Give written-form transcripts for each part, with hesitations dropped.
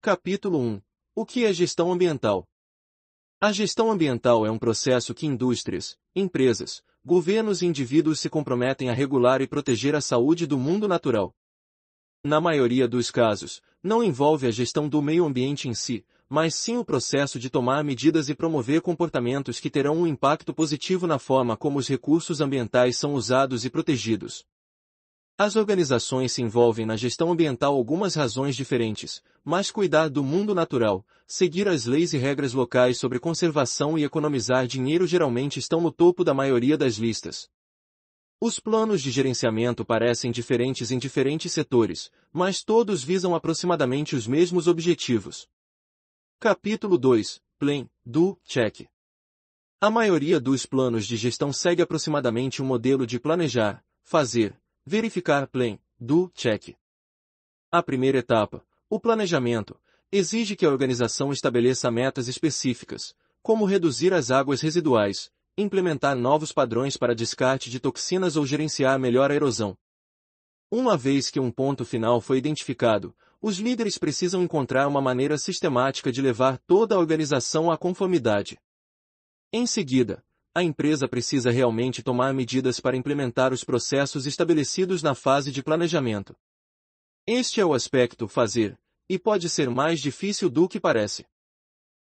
Capítulo 1. O que é gestão ambiental? A gestão ambiental é um processo que indústrias, empresas, governos e indivíduos se comprometem a regular e proteger a saúde do mundo natural. Na maioria dos casos, não envolve a gestão do meio ambiente em si, mas sim o processo de tomar medidas e promover comportamentos que terão um impacto positivo na forma como os recursos ambientais são usados e protegidos. As organizações se envolvem na gestão ambiental algumas razões diferentes, mas cuidar do mundo natural, seguir as leis e regras locais sobre conservação e economizar dinheiro geralmente estão no topo da maioria das listas. Os planos de gerenciamento parecem diferentes em diferentes setores, mas todos visam aproximadamente os mesmos objetivos. Capítulo 2. Plan, Do, Check. A maioria dos planos de gestão segue aproximadamente um modelo de planejar, fazer, verificar Plan, Do, Check. A primeira etapa, o planejamento, exige que a organização estabeleça metas específicas, como reduzir as águas residuais, implementar novos padrões para descarte de toxinas ou gerenciar melhor a erosão. Uma vez que um ponto final foi identificado, os líderes precisam encontrar uma maneira sistemática de levar toda a organização à conformidade. Em seguida, a empresa precisa realmente tomar medidas para implementar os processos estabelecidos na fase de planejamento. Este é o aspecto fazer, e pode ser mais difícil do que parece.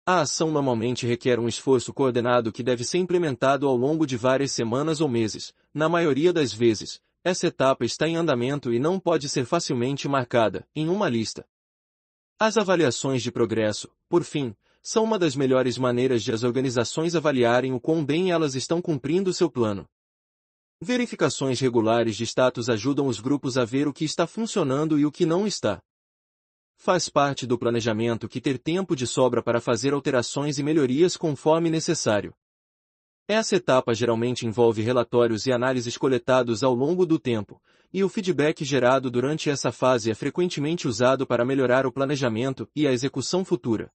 A ação normalmente requer um esforço coordenado que deve ser implementado ao longo de várias semanas ou meses. Na maioria das vezes, essa etapa está em andamento e não pode ser facilmente marcada em uma lista. As avaliações de progresso, por fim, são uma das melhores maneiras de as organizações avaliarem o quão bem elas estão cumprindo seu plano. Verificações regulares de status ajudam os grupos a ver o que está funcionando e o que não está. Faz parte do planejamento que ter tempo de sobra para fazer alterações e melhorias conforme necessário. Essa etapa geralmente envolve relatórios e análises coletados ao longo do tempo, e o feedback gerado durante essa fase é frequentemente usado para melhorar o planejamento e a execução futura.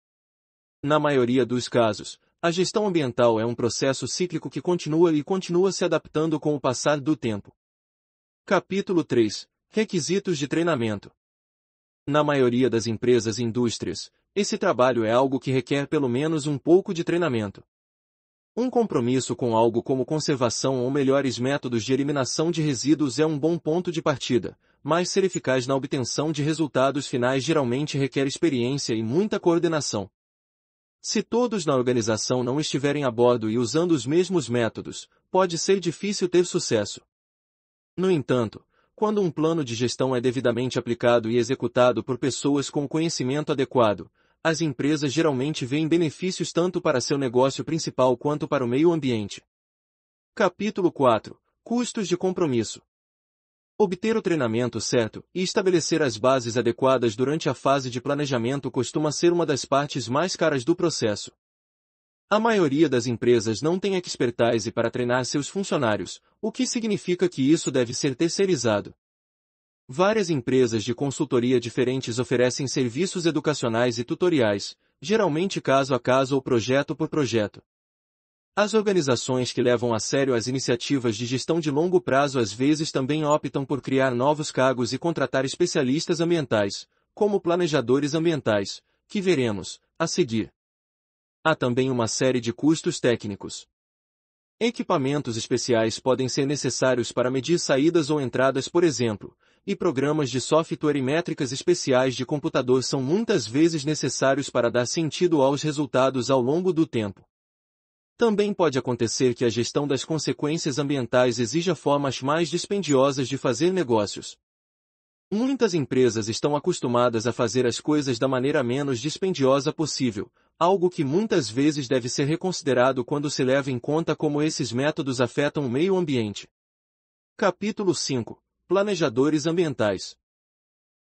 Na maioria dos casos, a gestão ambiental é um processo cíclico que continua se adaptando com o passar do tempo. Capítulo 3. Requisitos de treinamento. Na maioria das empresas e indústrias, esse trabalho é algo que requer pelo menos um pouco de treinamento. Um compromisso com algo como conservação ou melhores métodos de eliminação de resíduos é um bom ponto de partida, mas ser eficaz na obtenção de resultados finais geralmente requer experiência e muita coordenação. Se todos na organização não estiverem a bordo e usando os mesmos métodos, pode ser difícil ter sucesso. No entanto, quando um plano de gestão é devidamente aplicado e executado por pessoas com o conhecimento adequado, as empresas geralmente veem benefícios tanto para seu negócio principal quanto para o meio ambiente. Capítulo 4. Custos de compromisso. Obter o treinamento certo e estabelecer as bases adequadas durante a fase de planejamento costuma ser uma das partes mais caras do processo. A maioria das empresas não tem expertise para treinar seus funcionários, o que significa que isso deve ser terceirizado. Várias empresas de consultoria diferentes oferecem serviços educacionais e tutoriais, geralmente caso a caso ou projeto por projeto. As organizações que levam a sério as iniciativas de gestão de longo prazo às vezes também optam por criar novos cargos e contratar especialistas ambientais, como planejadores ambientais, que veremos a seguir. Há também uma série de custos técnicos. Equipamentos especiais podem ser necessários para medir saídas ou entradas, por exemplo, e programas de software e métricas especiais de computador são muitas vezes necessários para dar sentido aos resultados ao longo do tempo. Também pode acontecer que a gestão das consequências ambientais exija formas mais dispendiosas de fazer negócios. Muitas empresas estão acostumadas a fazer as coisas da maneira menos dispendiosa possível, algo que muitas vezes deve ser reconsiderado quando se leva em conta como esses métodos afetam o meio ambiente. Capítulo 5. Planejadores ambientais.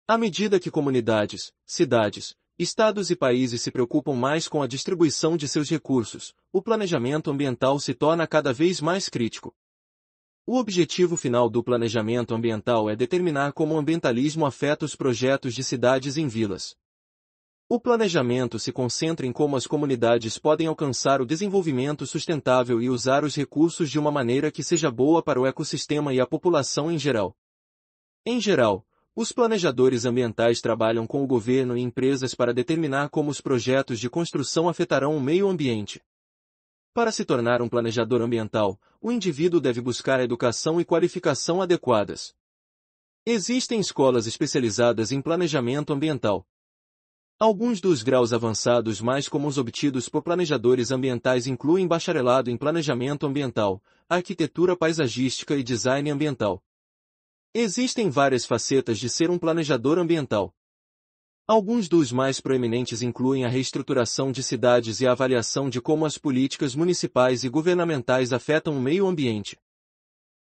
À medida que comunidades, cidades, estados e países se preocupam mais com a distribuição de seus recursos, o planejamento ambiental se torna cada vez mais crítico. O objetivo final do planejamento ambiental é determinar como o ambientalismo afeta os projetos de cidades em vilas. O planejamento se concentra em como as comunidades podem alcançar o desenvolvimento sustentável e usar os recursos de uma maneira que seja boa para o ecossistema e a população em geral. Em geral, Os planejadores ambientais trabalham com o governo e empresas para determinar como os projetos de construção afetarão o meio ambiente. Para se tornar um planejador ambiental, o indivíduo deve buscar educação e qualificação adequadas. Existem escolas especializadas em planejamento ambiental. Alguns dos graus avançados mais comuns obtidos por planejadores ambientais incluem bacharelado em planejamento ambiental, arquitetura paisagística e design ambiental. Existem várias facetas de ser um planejador ambiental. Alguns dos mais proeminentes incluem a reestruturação de cidades e a avaliação de como as políticas municipais e governamentais afetam o meio ambiente.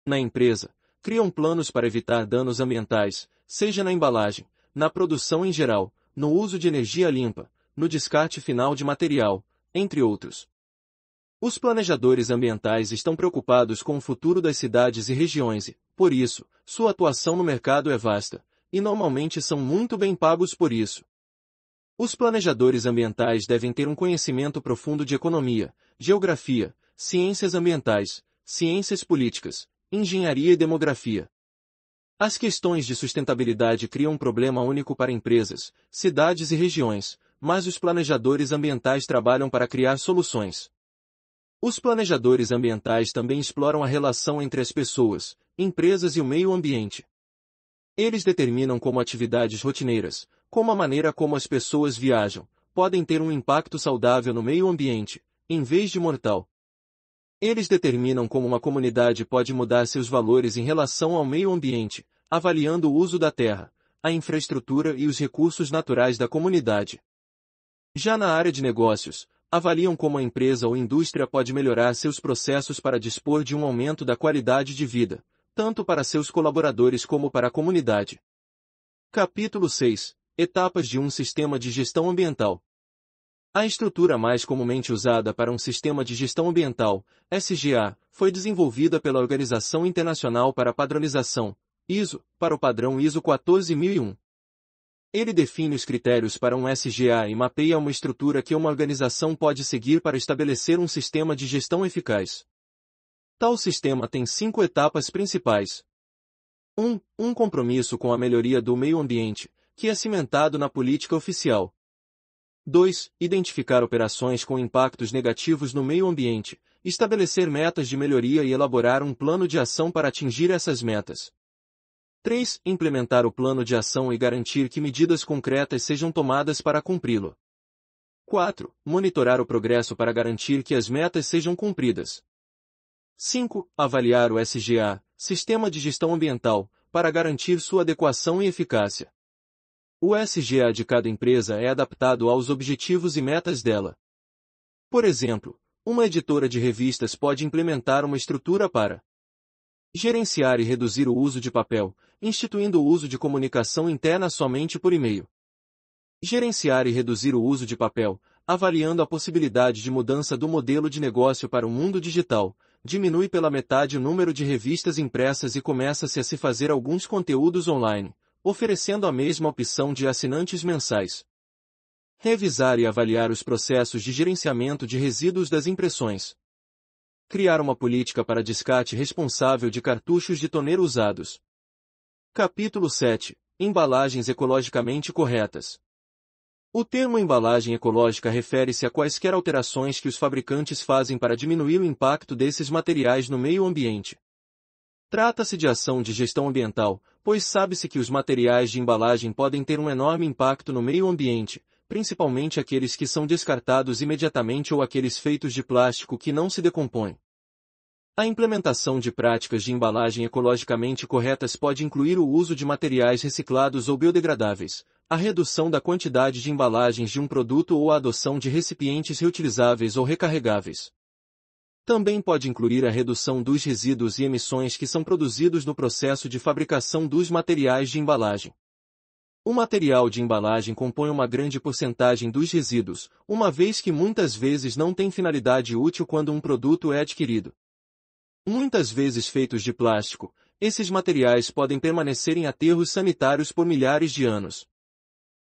Na empresa, criam planos para evitar danos ambientais, seja na embalagem, na produção em geral, no uso de energia limpa, no descarte final de material, entre outros. Os planejadores ambientais estão preocupados com o futuro das cidades e regiões e, por isso, sua atuação no mercado é vasta, e normalmente são muito bem pagos por isso. Os planejadores ambientais devem ter um conhecimento profundo de economia, geografia, ciências ambientais, ciências políticas, engenharia e demografia. As questões de sustentabilidade criam um problema único para empresas, cidades e regiões, mas os planejadores ambientais trabalham para criar soluções. Os planejadores ambientais também exploram a relação entre as pessoas, empresas e o meio ambiente. Eles determinam como atividades rotineiras, como a maneira como as pessoas viajam, podem ter um impacto saudável no meio ambiente, em vez de mortal. Eles determinam como uma comunidade pode mudar seus valores em relação ao meio ambiente, avaliando o uso da terra, a infraestrutura e os recursos naturais da comunidade. Já na área de negócios, avaliam como a empresa ou indústria pode melhorar seus processos para dispor de um aumento da qualidade de vida, tanto para seus colaboradores como para a comunidade. Capítulo 6. Etapas de um sistema de gestão ambiental. A estrutura mais comumente usada para um sistema de gestão ambiental, SGA, foi desenvolvida pela Organização Internacional para a Padronização, ISO, para o padrão ISO 14001. Ele define os critérios para um SGA e mapeia uma estrutura que uma organização pode seguir para estabelecer um sistema de gestão eficaz. Tal sistema tem 5 etapas principais. 1. Um compromisso com a melhoria do meio ambiente, que é cimentado na política oficial. 2. Identificar operações com impactos negativos no meio ambiente, estabelecer metas de melhoria e elaborar um plano de ação para atingir essas metas. 3. Implementar o plano de ação e garantir que medidas concretas sejam tomadas para cumpri-lo. 4. Monitorar o progresso para garantir que as metas sejam cumpridas. 5. Avaliar o SGA, Sistema de Gestão Ambiental, para garantir sua adequação e eficácia. O SGA de cada empresa é adaptado aos objetivos e metas dela. Por exemplo, uma editora de revistas pode implementar uma estrutura para gerenciar e reduzir o uso de papel, instituindo o uso de comunicação interna somente por e-mail. Gerenciar e reduzir o uso de papel, avaliando a possibilidade de mudança do modelo de negócio para o mundo digital, diminui pela metade o número de revistas impressas e começa-se a se fazer alguns conteúdos online, oferecendo a mesma opção de assinantes mensais. Revisar e avaliar os processos de gerenciamento de resíduos das impressões. Criar uma política para descarte responsável de cartuchos de toner usados. Capítulo 7. Embalagens ecologicamente corretas. O termo embalagem ecológica refere-se a quaisquer alterações que os fabricantes fazem para diminuir o impacto desses materiais no meio ambiente. Trata-se de ação de gestão ambiental, pois sabe-se que os materiais de embalagem podem ter um enorme impacto no meio ambiente, principalmente aqueles que são descartados imediatamente ou aqueles feitos de plástico que não se decompõem. A implementação de práticas de embalagem ecologicamente corretas pode incluir o uso de materiais reciclados ou biodegradáveis, a redução da quantidade de embalagens de um produto ou a adoção de recipientes reutilizáveis ou recarregáveis. Também pode incluir a redução dos resíduos e emissões que são produzidos no processo de fabricação dos materiais de embalagem. O material de embalagem compõe uma grande porcentagem dos resíduos, uma vez que muitas vezes não tem finalidade útil quando um produto é adquirido. Muitas vezes feitos de plástico, esses materiais podem permanecer em aterros sanitários por milhares de anos.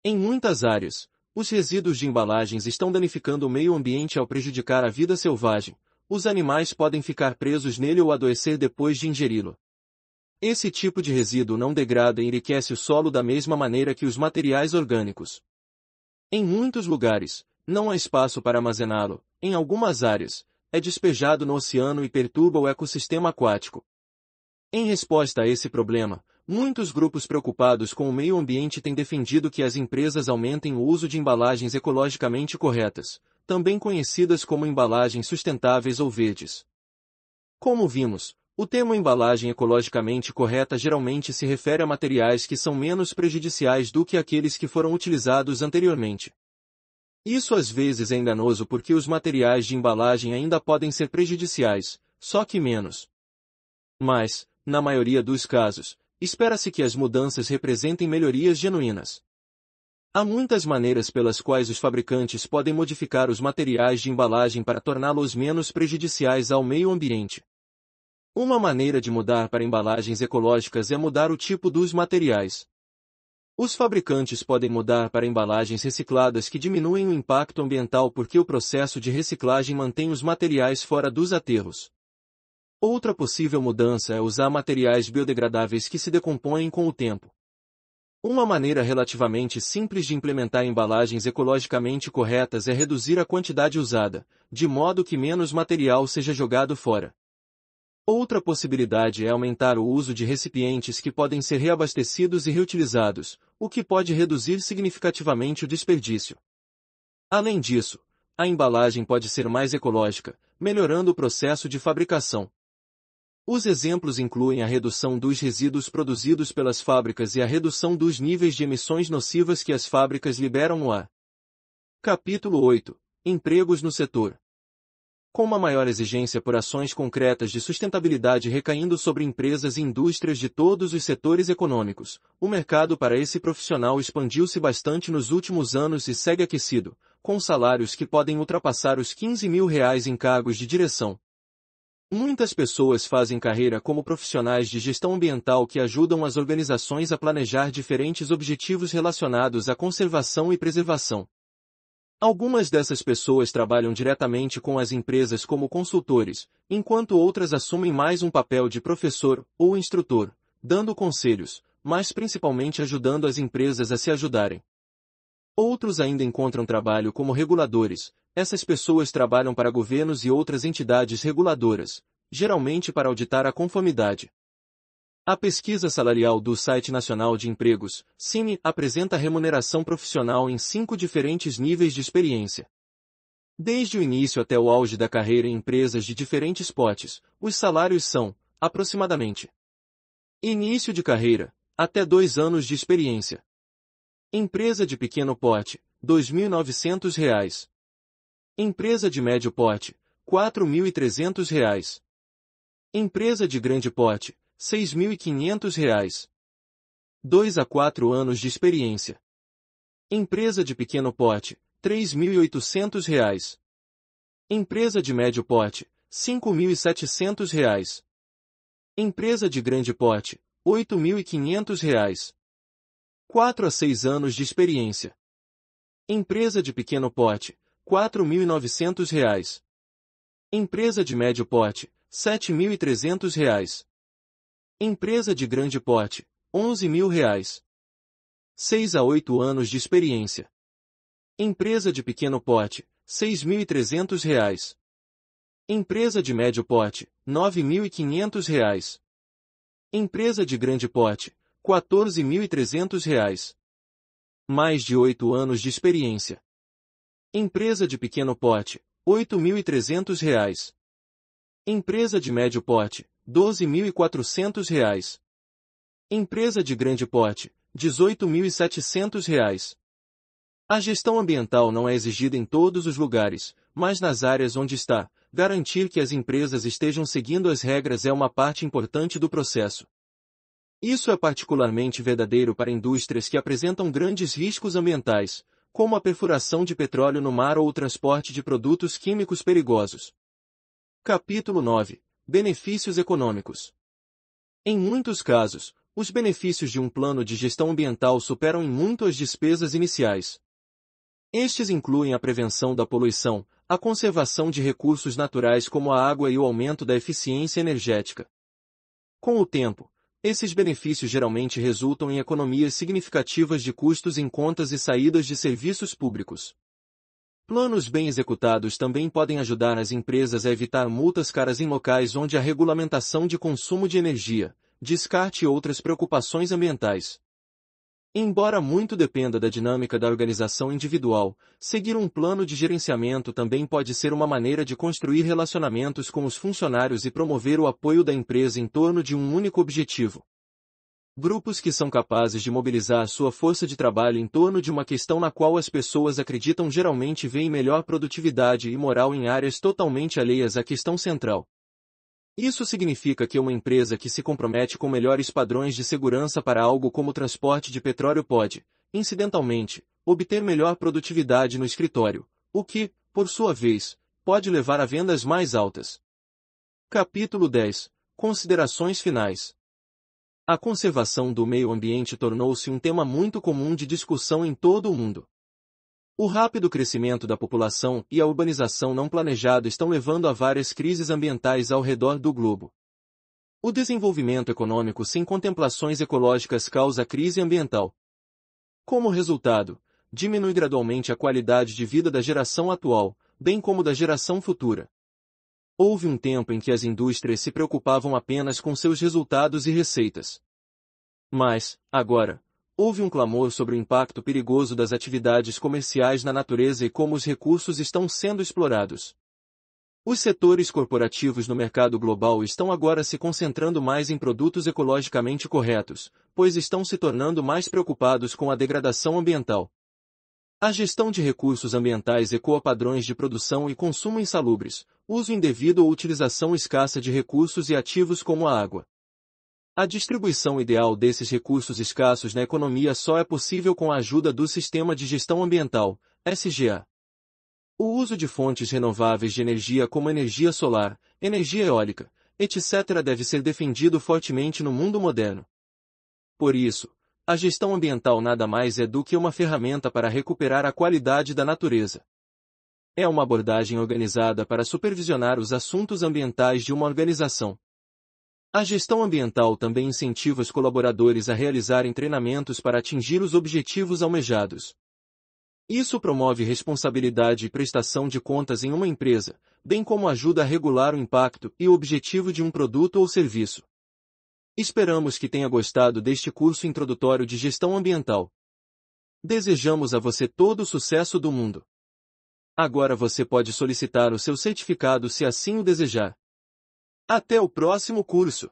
Em muitas áreas, os resíduos de embalagens estão danificando o meio ambiente ao prejudicar a vida selvagem. Os animais podem ficar presos nele ou adoecer depois de ingeri-lo. Esse tipo de resíduo não degrada e enriquece o solo da mesma maneira que os materiais orgânicos. Em muitos lugares, não há espaço para armazená-lo. Em algumas áreas, é despejado no oceano e perturba o ecossistema aquático. Em resposta a esse problema, muitos grupos preocupados com o meio ambiente têm defendido que as empresas aumentem o uso de embalagens ecologicamente corretas, também conhecidas como embalagens sustentáveis ou verdes. Como vimos, o termo embalagem ecologicamente correta geralmente se refere a materiais que são menos prejudiciais do que aqueles que foram utilizados anteriormente. Isso às vezes é enganoso porque os materiais de embalagem ainda podem ser prejudiciais, só que menos. Mas, na maioria dos casos, espera-se que as mudanças representem melhorias genuínas. Há muitas maneiras pelas quais os fabricantes podem modificar os materiais de embalagem para torná-los menos prejudiciais ao meio ambiente. Uma maneira de mudar para embalagens ecológicas é mudar o tipo dos materiais. Os fabricantes podem mudar para embalagens recicladas que diminuem o impacto ambiental porque o processo de reciclagem mantém os materiais fora dos aterros. Outra possível mudança é usar materiais biodegradáveis que se decompõem com o tempo. Uma maneira relativamente simples de implementar embalagens ecologicamente corretas é reduzir a quantidade usada, de modo que menos material seja jogado fora. Outra possibilidade é aumentar o uso de recipientes que podem ser reabastecidos e reutilizados, o que pode reduzir significativamente o desperdício. Além disso, a embalagem pode ser mais ecológica, melhorando o processo de fabricação. Os exemplos incluem a redução dos resíduos produzidos pelas fábricas e a redução dos níveis de emissões nocivas que as fábricas liberam no ar. Capítulo 8. Empregos no setor. Com uma maior exigência por ações concretas de sustentabilidade recaindo sobre empresas e indústrias de todos os setores econômicos, o mercado para esse profissional expandiu-se bastante nos últimos anos e segue aquecido, com salários que podem ultrapassar os R$ 15.000 em cargos de direção. Muitas pessoas fazem carreira como profissionais de gestão ambiental que ajudam as organizações a planejar diferentes objetivos relacionados à conservação e preservação. Algumas dessas pessoas trabalham diretamente com as empresas como consultores, enquanto outras assumem mais um papel de professor ou instrutor, dando conselhos, mas principalmente ajudando as empresas a se ajudarem. Outros ainda encontram trabalho como reguladores. Essas pessoas trabalham para governos e outras entidades reguladoras, geralmente para auditar a conformidade. A pesquisa salarial do Site Nacional de Empregos, SINE, apresenta a remuneração profissional em 5 diferentes níveis de experiência. Desde o início até o auge da carreira em empresas de diferentes potes, os salários são, aproximadamente: início de carreira, até 2 anos de experiência. Empresa de pequeno porte, R$ 2.900. Empresa de médio porte, R$ 4.300. Empresa de grande porte, R$ 6.500. 2 a 4 anos de experiência. Empresa de pequeno porte, R$ 3.800. Empresa de médio porte, R$ 5.700. Empresa de grande porte, R$ 8.500. 4 a 6 anos de experiência. Empresa de pequeno porte, R$ 4.900. Empresa de médio porte, R$ 7.300. Empresa de grande porte, R$ 11.000. 6 a 8 anos de experiência. Empresa de pequeno porte, R$ 6.300. Empresa de médio porte, R$ 9.500. Empresa de grande porte, R$ 14.300. Mais de 8 anos de experiência. Empresa de pequeno porte, R$ 8.300. Empresa de médio porte, R$ 12.400. Empresa de grande porte, R$ 18.700. A gestão ambiental não é exigida em todos os lugares, mas nas áreas onde está, garantir que as empresas estejam seguindo as regras é uma parte importante do processo. Isso é particularmente verdadeiro para indústrias que apresentam grandes riscos ambientais, como a perfuração de petróleo no mar ou o transporte de produtos químicos perigosos. Capítulo 9. Benefícios econômicos. Em muitos casos, os benefícios de um plano de gestão ambiental superam em muito as despesas iniciais. Estes incluem a prevenção da poluição, a conservação de recursos naturais como a água e o aumento da eficiência energética. Com o tempo, Esses benefícios geralmente resultam em economias significativas de custos em contas e saídas de serviços públicos. Planos bem executados também podem ajudar as empresas a evitar multas caras em locais onde há regulamentação de consumo de energia, descarte e outras preocupações ambientais. Embora muito dependa da dinâmica da organização individual, seguir um plano de gerenciamento também pode ser uma maneira de construir relacionamentos com os funcionários e promover o apoio da empresa em torno de um único objetivo. Grupos que são capazes de mobilizar sua força de trabalho em torno de uma questão na qual as pessoas acreditam geralmente veem melhor produtividade e moral em áreas totalmente alheias à questão central. Isso significa que uma empresa que se compromete com melhores padrões de segurança para algo como o transporte de petróleo pode, incidentalmente, obter melhor produtividade no escritório, o que, por sua vez, pode levar a vendas mais altas. Capítulo 10. Considerações finais. A conservação do meio ambiente tornou-se um tema muito comum de discussão em todo o mundo. O rápido crescimento da população e a urbanização não planejada estão levando a várias crises ambientais ao redor do globo. O desenvolvimento econômico sem contemplações ecológicas causa crise ambiental. Como resultado, diminui gradualmente a qualidade de vida da geração atual, bem como da geração futura. Houve um tempo em que as indústrias se preocupavam apenas com seus resultados e receitas. Mas, agora, houve um clamor sobre o impacto perigoso das atividades comerciais na natureza e como os recursos estão sendo explorados. Os setores corporativos no mercado global estão agora se concentrando mais em produtos ecologicamente corretos, pois estão se tornando mais preocupados com a degradação ambiental. A gestão de recursos ambientais ecoa padrões de produção e consumo insalubres, uso indevido ou utilização escassa de recursos e ativos como a água. A distribuição ideal desses recursos escassos na economia só é possível com a ajuda do Sistema de Gestão Ambiental, SGA. O uso de fontes renováveis de energia como energia solar, energia eólica, etc. deve ser defendido fortemente no mundo moderno. Por isso, a gestão ambiental nada mais é do que uma ferramenta para recuperar a qualidade da natureza. É uma abordagem organizada para supervisionar os assuntos ambientais de uma organização. A gestão ambiental também incentiva os colaboradores a realizarem treinamentos para atingir os objetivos almejados. Isso promove responsabilidade e prestação de contas em uma empresa, bem como ajuda a regular o impacto e o objetivo de um produto ou serviço. Esperamos que tenha gostado deste curso introdutório de gestão ambiental. Desejamos a você todo o sucesso do mundo. Agora você pode solicitar o seu certificado se assim o desejar. Até o próximo curso!